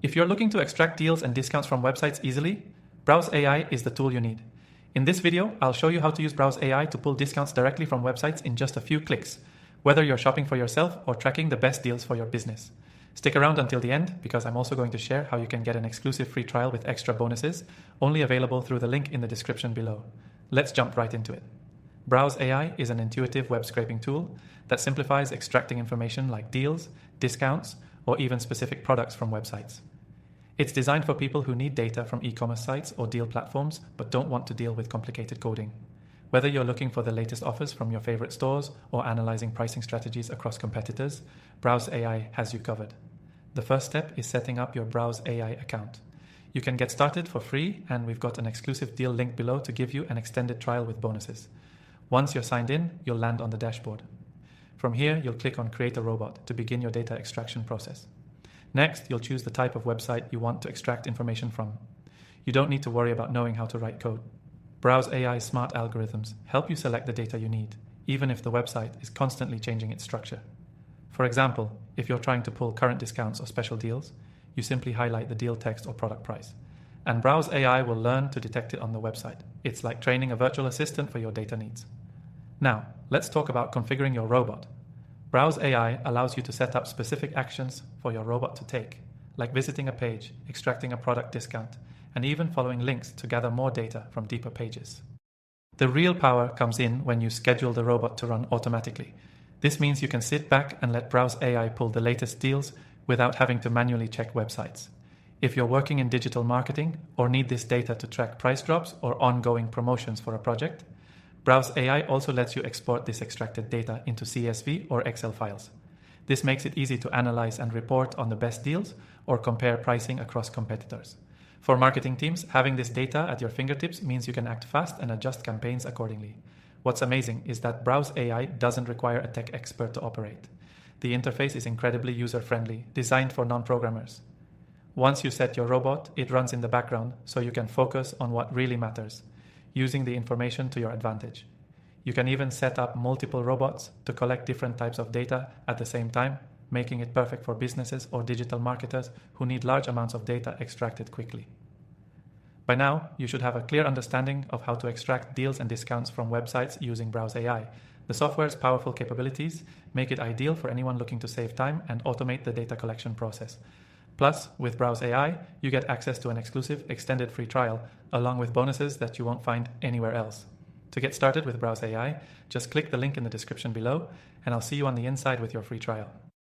If you're looking to extract deals and discounts from websites easily, Browse AI is the tool you need. In this video, I'll show you how to use Browse AI to pull discounts directly from websites in just a few clicks, whether you're shopping for yourself or tracking the best deals for your business. Stick around until the end because I'm also going to share how you can get an exclusive free trial with extra bonuses, only available through the link in the description below. Let's jump right into it. Browse AI is an intuitive web scraping tool that simplifies extracting information like deals, discounts, or even specific products from websites. It's designed for people who need data from e-commerce sites or deal platforms but don't want to deal with complicated coding. Whether you're looking for the latest offers from your favorite stores or analyzing pricing strategies across competitors, Browse AI has you covered. The first step is setting up your Browse AI account. You can get started for free, and we've got an exclusive deal link below to give you an extended trial with bonuses. Once you're signed in, you'll land on the dashboard. From here, you'll click on Create a Robot to begin your data extraction process. Next, you'll choose the type of website you want to extract information from. You don't need to worry about knowing how to write code. Browse AI's smart algorithms help you select the data you need, even if the website is constantly changing its structure. For example, if you're trying to pull current discounts or special deals, you simply highlight the deal text or product price. And Browse AI will learn to detect it on the website. It's like training a virtual assistant for your data needs. Now, let's talk about configuring your robot. Browse AI allows you to set up specific actions for your robot to take, like visiting a page, extracting a product discount, and even following links to gather more data from deeper pages. The real power comes in when you schedule the robot to run automatically. This means you can sit back and let Browse AI pull the latest deals without having to manually check websites. If you're working in digital marketing or need this data to track price drops or ongoing promotions for a project, Browse AI also lets you export this extracted data into CSV or Excel files. This makes it easy to analyze and report on the best deals or compare pricing across competitors. For marketing teams, having this data at your fingertips means you can act fast and adjust campaigns accordingly. What's amazing is that Browse AI doesn't require a tech expert to operate. The interface is incredibly user-friendly, designed for non-programmers. Once you set your robot, it runs in the background so you can focus on what really matters, using the information to your advantage. You can even set up multiple robots to collect different types of data at the same time, making it perfect for businesses or digital marketers who need large amounts of data extracted quickly. By now, you should have a clear understanding of how to extract deals and discounts from websites using Browse AI. The software's powerful capabilities make it ideal for anyone looking to save time and automate the data collection process. Plus, with Browse AI, you get access to an exclusive extended free trial, along with bonuses that you won't find anywhere else. To get started with Browse AI, just click the link in the description below, and I'll see you on the inside with your free trial.